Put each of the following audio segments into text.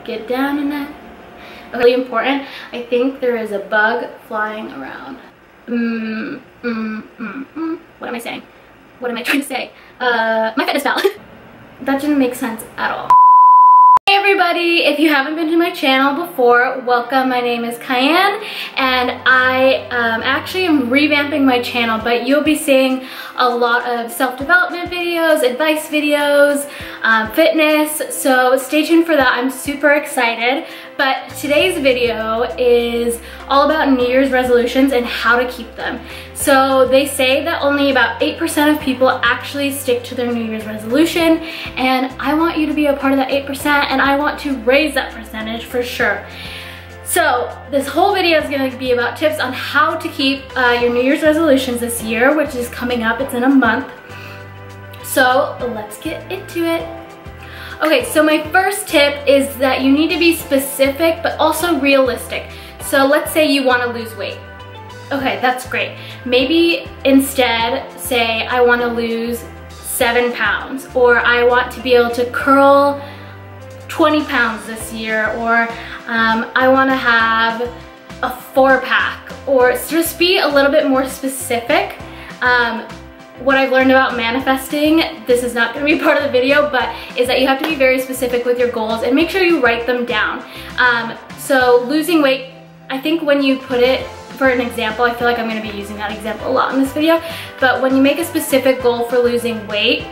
Get down in that. Really important. I think there is a bug flying around. What am I saying? What am I trying to say? My fitness pal. That didn't make sense at all. Hey everybody, if you haven't been to my channel before, welcome. My name is Cayenne and I actually am revamping my channel, but you'll be seeing a lot of self-development videos, advice videos, fitness, so stay tuned for that. I'm super excited. But today's video is all about New Year's resolutions and how to keep them. So they say that only about 8% of people actually stick to their New Year's resolution, and I want you to be a part of that 8%, and I want to raise that percentage for sure. So this whole video is going to be about tips on how to keep your New Year's resolutions this year, which is coming up. It's in a month. So let's get into it. Okay, so my first tip is that you need to be specific but also realistic. So let's say you want to lose weight. Okay, that's great. Maybe instead say I want to lose 7 pounds, or I want to be able to curl 20 pounds this year, or I want to have a 4-pack, or just be a little bit more specific. What I've learned about manifesting, this is not going to be part of the video, but is that you have to be very specific with your goals and make sure you write them down. So losing weight, I think when you put it for an example, I feel like I'm going to be using that example a lot in this video, but when you make a specific goal for losing weight,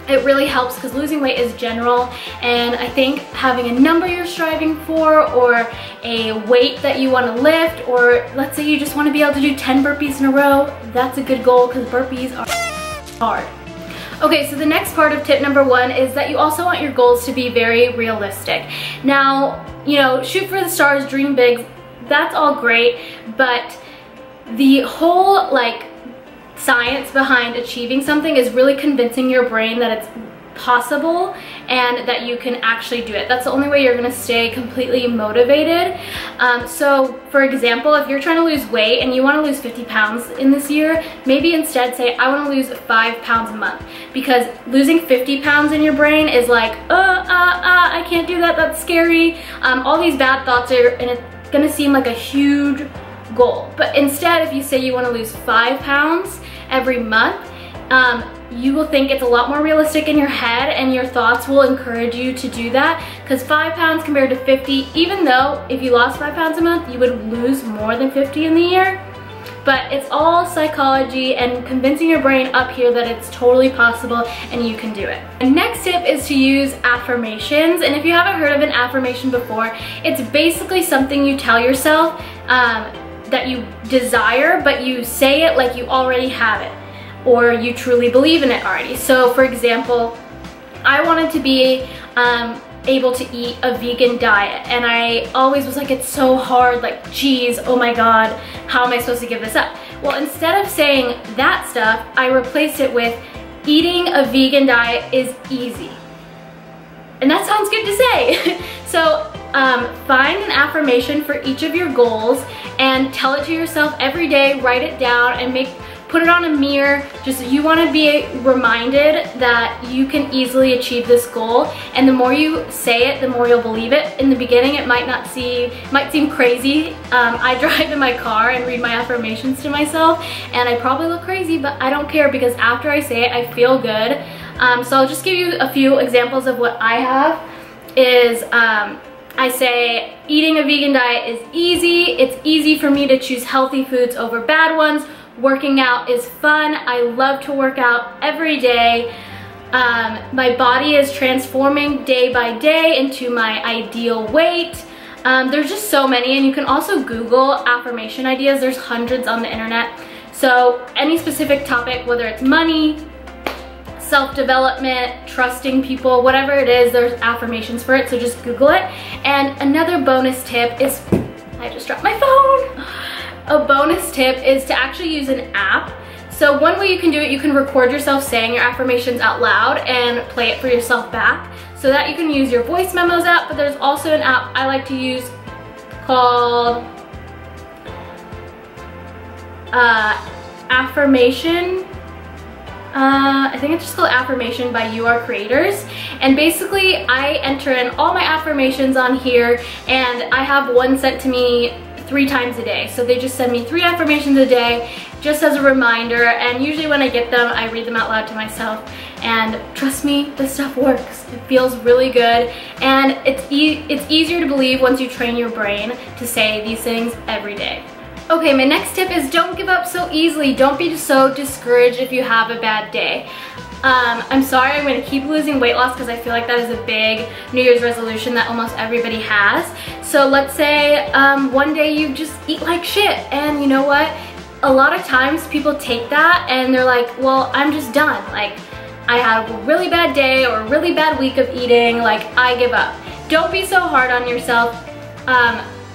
it really helps because losing weight is general, and I think having a number you're striving for, or a weight that you want to lift, or let's say you just want to be able to do 10 burpees in a row, that's a good goal because burpees are hard. Okay, so the next part of tip number 1 is that you also want your goals to be very realistic. Now, you know, shoot for the stars, dream big, that's all great, but the whole science behind achieving something is really convincing your brain that it's possible and that you can actually do it. That's the only way you're gonna stay completely motivated. So for example, if you're trying to lose weight and you want to lose 50 pounds in this year, maybe instead say I want to lose 5 pounds a month, because losing 50 pounds in your brain is like, I can't do that, that's scary. All these bad thoughts are, and it's gonna seem like a huge goal. But instead, if you say you want to lose 5 pounds every month, you will think it's a lot more realistic in your head, and your thoughts will encourage you to do that, because 5 pounds compared to 50, even though if you lost 5 pounds a month, you would lose more than 50 in the year. But it's all psychology and convincing your brain up here that it's totally possible and you can do it. The next tip is to use affirmations, and if you haven't heard of an affirmation before, it's basically something you tell yourself that you desire, but you say it like you already have it, or you truly believe in it already. So for example, I wanted to be able to eat a vegan diet, and I always was like, it's so hard, like geez, oh my god, how am I supposed to give this up? Well, instead of saying that stuff, I replaced it with eating a vegan diet is easy. And that sounds good to say. So find an affirmation for each of your goals and tell it to yourself every day, write it down, and put it on a mirror. Just, you want to be reminded that you can easily achieve this goal, and the more you say it, the more you'll believe it. In the beginning, it might seem crazy. I drive in my car and read my affirmations to myself, and I probably look crazy, but I don't care, because after I say it, I feel good. So I'll just give you a few examples of what I have. Is I say eating a vegan diet is easy. It's easy for me to choose healthy foods over bad ones. Working out is fun. I love to work out every day. My body is transforming day by day into my ideal weight. There's just so many, and you can also Google affirmation ideas. There's hundreds on the internet. So any specific topic, whether it's money, self-development, trusting people, whatever it is, there's affirmations for it, so just Google it. And another bonus tip is, I just dropped my phone. A bonus tip is to actually use an app. So one way you can do it, you can record yourself saying your affirmations out loud and play it for yourself back, so that you can use your voice memos app. But there's also an app I like to use called Affirmation I think it's just called Affirmation by You Are Creators. And basically I enter in all my affirmations on here, and I have one sent to me 3 times a day. So they just send me 3 affirmations a day just as a reminder, and usually when I get them, I read them out loud to myself. And trust me, this stuff works. It feels really good, and it's easier to believe once you train your brain to say these things every day. Okay, my next tip is don't give up so easily. Don't be so discouraged if you have a bad day. I'm sorry, I'm gonna keep losing weight loss because I feel like that is a big New Year's resolution that almost everybody has. So let's say one day you just eat like shit, and you know what? A lot of times people take that and they're like, well, I'm just done. Like, I had a really bad day or a really bad week of eating, like I give up. Don't be so hard on yourself.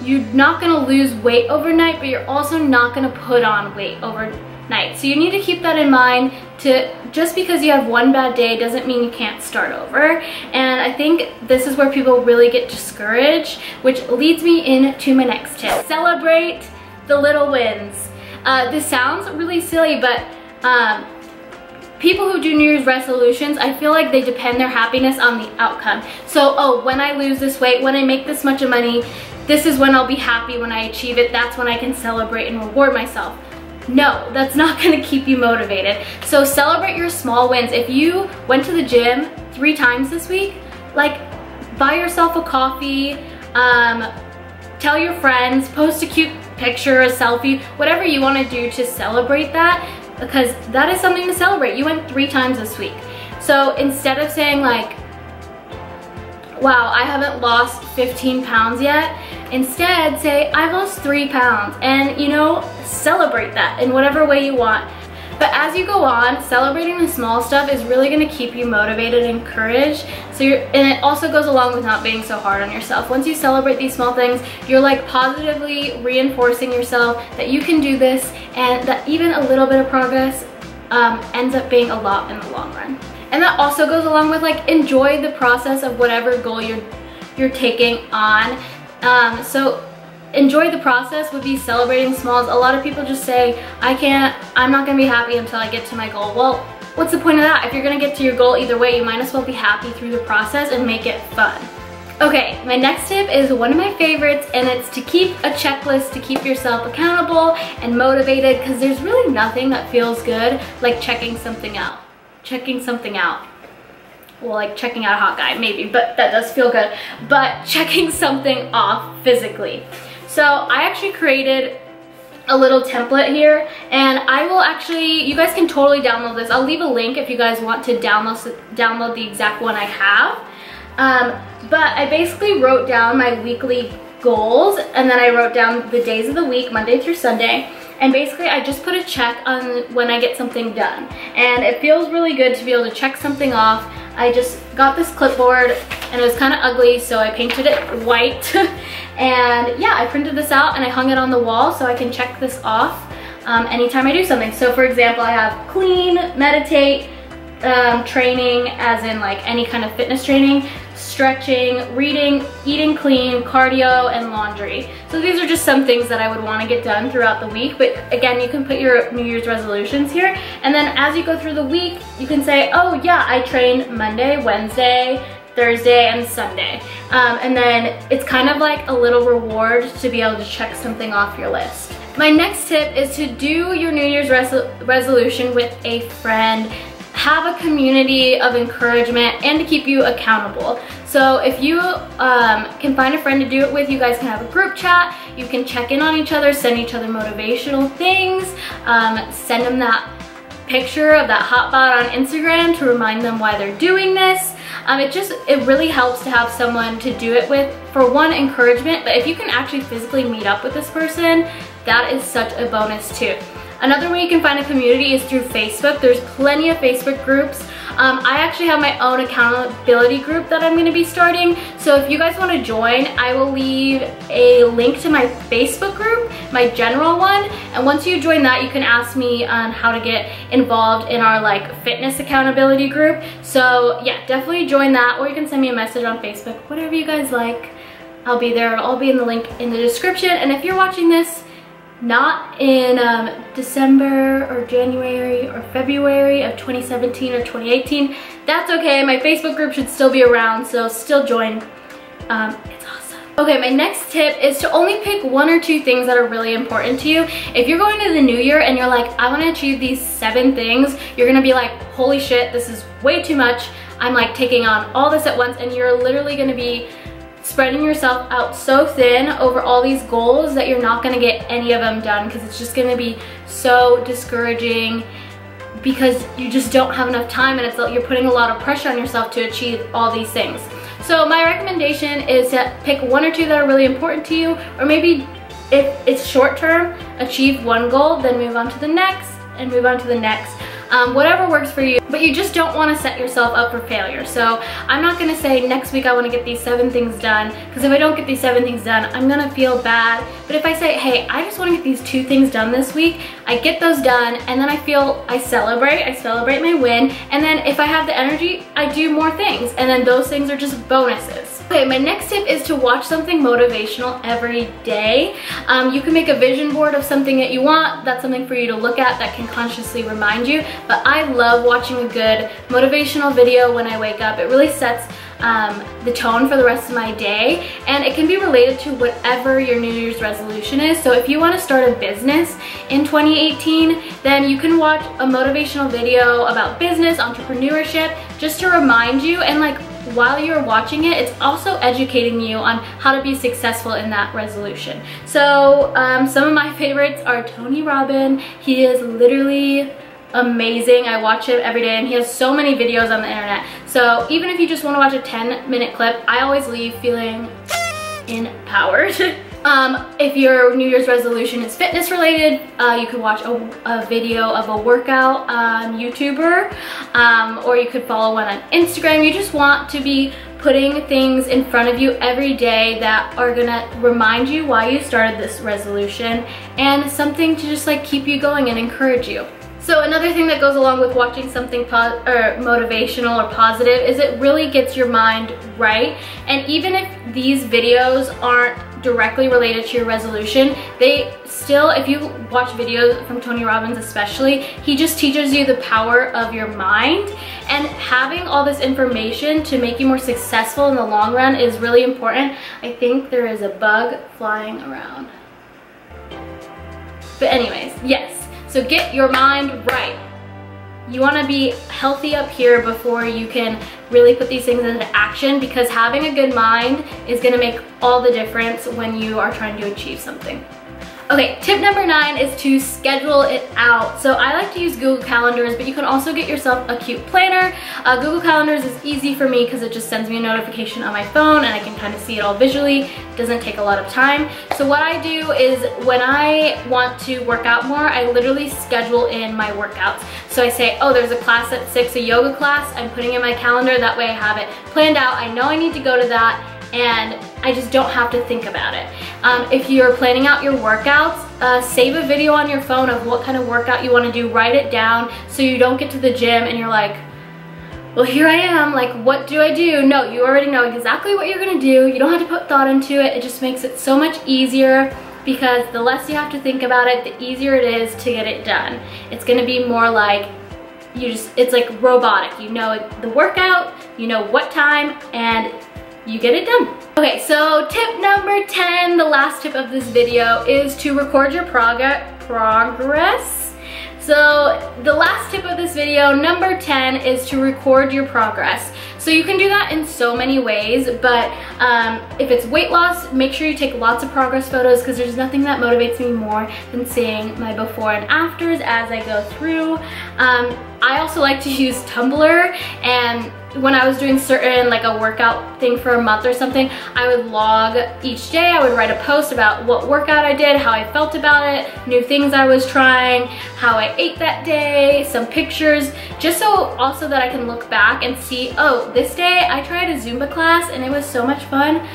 You're not gonna lose weight overnight, but you're also not gonna put on weight overnight. So you need to keep that in mind. Just because you have one bad day doesn't mean you can't start over. And I think this is where people really get discouraged, which leads me into my next tip. Celebrate the little wins. This sounds really silly, but people who do New Year's resolutions, I feel like they depend their happiness on the outcome. So, oh, when I lose this weight, when I make this much of money, this is when I'll be happy when I achieve it. That's when I can celebrate and reward myself. No, that's not gonna keep you motivated. So celebrate your small wins. If you went to the gym 3 times this week, like buy yourself a coffee, tell your friends, post a cute picture, a selfie, whatever you wanna do to celebrate that, because that is something to celebrate. You went 3 times this week. So instead of saying like, wow, I haven't lost 15 pounds yet, instead say, I've lost 3 pounds, and you know, celebrate that in whatever way you want. But as you go on, celebrating the small stuff is really gonna keep you motivated and encouraged. And it also goes along with not being so hard on yourself. Once you celebrate these small things, you're like positively reinforcing yourself that you can do this, and that even a little bit of progress ends up being a lot in the long run. And that also goes along with like enjoy the process of whatever goal you're taking on. So enjoy the process with these celebrating smalls. A lot of people just say, I'm not gonna be happy until I get to my goal. Well, what's the point of that? If you're gonna get to your goal either way, you might as well be happy through the process and make it fun. Okay, my next tip is one of my favorites, and it's to keep a checklist to keep yourself accountable and motivated, because there's really nothing that feels good like checking something out. Well, like checking out a hot guy, maybe, but that does feel good. But checking something off physically. So I actually created a little template here, and I will actually, you guys can totally download this. I'll leave a link if you guys want to download the exact one I have. But I basically wrote down my weekly goals, and then I wrote down the days of the week, Monday through Sunday. And basically I just put a check on when I get something done. And it feels really good to be able to check something off. I just got this clipboard, and it was kind of ugly, so I painted it white. And yeah, I printed this out and I hung it on the wall so I can check this off anytime I do something. So for example, I have clean, meditate, training, as in like any kind of fitness training, stretching, reading, eating clean, cardio, and laundry. So these are just some things that I would want to get done throughout the week. But again, you can put your New Year's resolutions here, and then as you go through the week, you can say, oh yeah, I trained Monday, Wednesday, Thursday, and Sunday. And then it's kind of like a little reward to be able to check something off your list. My next tip is to do your New Year's resolution with a friend. Have a community of encouragement and to keep you accountable. So if you can find a friend to do it with, you guys can have a group chat, you can check in on each other, send each other motivational things, send them that picture of that hot bod on Instagram to remind them why they're doing this. It really helps to have someone to do it with, for one, encouragement, but if you can actually physically meet up with this person, that is such a bonus too. Another way you can find a community is through Facebook. There's plenty of Facebook groups. I actually have my own accountability group that I'm going to be starting. So if you guys want to join, I will leave a link to my Facebook group, my general one. And once you join that, you can ask me on how to get involved in our like fitness accountability group. So yeah, definitely join that, or you can send me a message on Facebook, whatever you guys like. I'll be there. I'll be in the link in the description. And if you're watching this not in December or January or February of 2017 or 2018, that's okay. My Facebook group should still be around, so still join. It's awesome. Okay, my next tip is to only pick 1 or 2 things that are really important to you. If you're going to the new year and you're like, I want to achieve these 7 things, you're gonna be like, holy shit, this is way too much. I'm like taking on all this at once, and you're literally gonna be spreading yourself out so thin over all these goals that you're not gonna get any of them done, because it's just gonna be so discouraging because you just don't have enough time, and it's like you're putting a lot of pressure on yourself to achieve all these things. So my recommendation is to pick 1 or 2 that are really important to you, or maybe if it's short term, achieve 1 goal, then move on to the next and move on to the next. Whatever works for you, but you just don't want to set yourself up for failure. So I'm not going to say next week I want to get these 7 things done, because if I don't get these 7 things done, I'm going to feel bad. But if I say, hey, I just want to get these 2 things done this week, I get those done, and then I feel I celebrate my win, and then if I have the energy, I do more things, and then those things are just bonuses. Okay, my next tip is to watch something motivational every day. You can make a vision board of something that you want. That's something for you to look at that can consciously remind you. But I love watching a good motivational video when I wake up. It really sets the tone for the rest of my day, and it can be related to whatever your New Year's resolution is. So if you want to start a business in 2018, then you can watch a motivational video about business, entrepreneurship, just to remind you, and like while you're watching it, it's also educating you on how to be successful in that resolution. So some of my favorites are Tony Robbins. He is literally amazing. I watch him every day, and he has so many videos on the internet. So even if you just want to watch a 10-minute clip, I always leave feeling empowered. If your New Year's resolution is fitness related, you could watch a video of a workout YouTuber, or you could follow one on Instagram. You just want to be putting things in front of you every day that are gonna remind you why you started this resolution, and something to just like keep you going and encourage you. So another thing that goes along with watching something motivational or positive is it really gets your mind right. And even if these videos aren't directly related to your resolution, they still, if you watch videos from Tony Robbins especially, he just teaches you the power of your mind. And having all this information to make you more successful in the long run is really important. I think there is a bug flying around. But anyways, yes. So get your mind right. You want to be healthy up here before you can really put these things into action, because having a good mind is going to make all the difference when you are trying to achieve something. Okay, tip number 9 is to schedule it out. So I like to use Google Calendars, but you can also get yourself a cute planner. Google Calendars is easy for me because it just sends me a notification on my phone and I can kind of see it all visually. It doesn't take a lot of time. So what I do is when I want to work out more, I literally schedule in my workouts. So I say, oh, there's a class at 6, a yoga class. I'm putting in my calendar. That way I have it planned out. I know I need to go to that, and I just don't have to think about it. If you're planning out your workouts, save a video on your phone of what kind of workout you want to do. Write it down so you don't get to the gym and you're like, well, here I am, like, what do I do? No, you already know exactly what you're gonna do. You don't have to put thought into it. It just makes it so much easier, because the less you have to think about it, the easier it is to get it done. It's gonna be more like, it's like robotic. You know the workout, you know what time, and you get it done. Okay, so tip number 10, the last tip of this video, is to record your progress. So the last tip of this video, number 10, is to record your progress. So you can do that in so many ways, but if it's weight loss, make sure you take lots of progress photos, because there's nothing that motivates me more than seeing my before and afters as I go through. I also like to use Tumblr, and when I was doing certain, like a workout thing for a month or something, I would log each day. I would write a post about what workout I did, how I felt about it, new things I was trying, how I ate that day, some pictures, just so also that I can look back and see, oh, this day I tried a Zumba class and it was so much fun.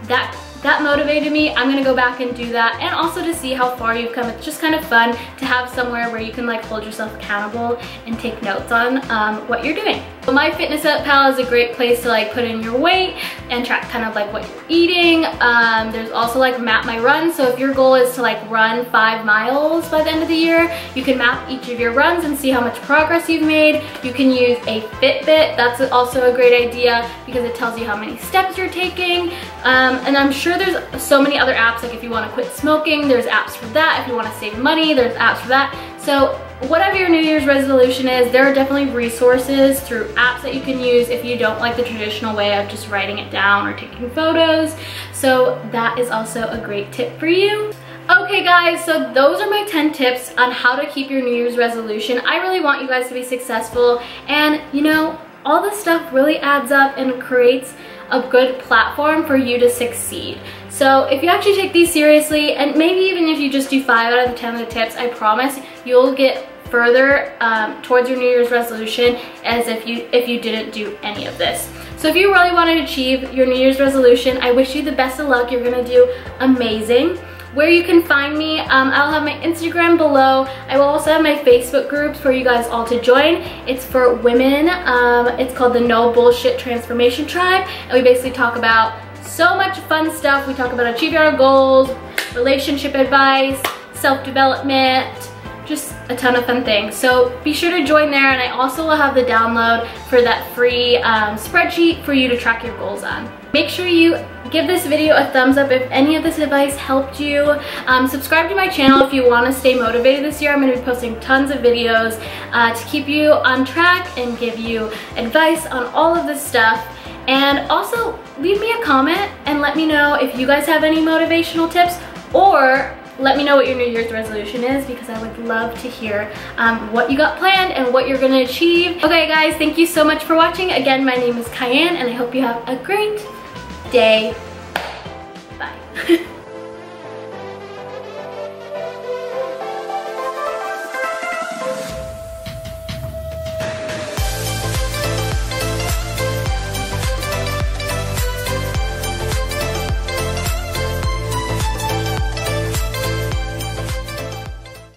That that motivated me. I'm gonna go back and do that, and also to see how far you've come. It's just kind of fun to have somewhere where you can like hold yourself accountable and take notes on what you're doing. So MyFitnessPal is a great place to like put in your weight and track kind of like what you're eating. There's also like Map My Run. So if your goal is to like run 5 miles by the end of the year, you can map each of your runs and see how much progress you've made. You can use a Fitbit. That's also a great idea because it tells you how many steps you're taking. And I'm sure there's so many other apps, like if you want to quit smoking, there's apps for that. If you want to save money, there's apps for that. So whatever your New Year's resolution is, there are definitely resources through apps that you can use if you don't like the traditional way of just writing it down or taking photos. So that is also a great tip for you. Okay guys, so those are my 10 tips on how to keep your New Year's resolution. I really want you guys to be successful, and you know, all this stuff really adds up and creates a good platform for you to succeed. So if you actually take these seriously, and maybe even if you just do 5 out of the 10 of the tips, I promise you'll get further towards your New Year's resolution as if you didn't do any of this. So if you really want to achieve your New Year's resolution, I wish you the best of luck. You're gonna do amazing. Where you can find me, I'll have my Instagram below. I will also have my Facebook groups for you guys all to join. It's for women. It's called the No Bullshit Transformation Tribe, and we basically talk about so much fun stuff. We talk about achieving our goals, relationship advice, self-development, just a ton of fun things. So be sure to join there, and I also will have the download for that free spreadsheet for you to track your goals on. Make sure you give this video a thumbs up if any of this advice helped you. Subscribe to my channel if you want to stay motivated this year. I'm going to be posting tons of videos to keep you on track and give you advice on all of this stuff. And also leave me a comment and let me know if you guys have any motivational tips, or let me know what your New Year's resolution is, because I would love to hear what you got planned and what you're gonna achieve. Okay guys, thank you so much for watching. Again, my name is Cayenne, and I hope you have a great day. Bye.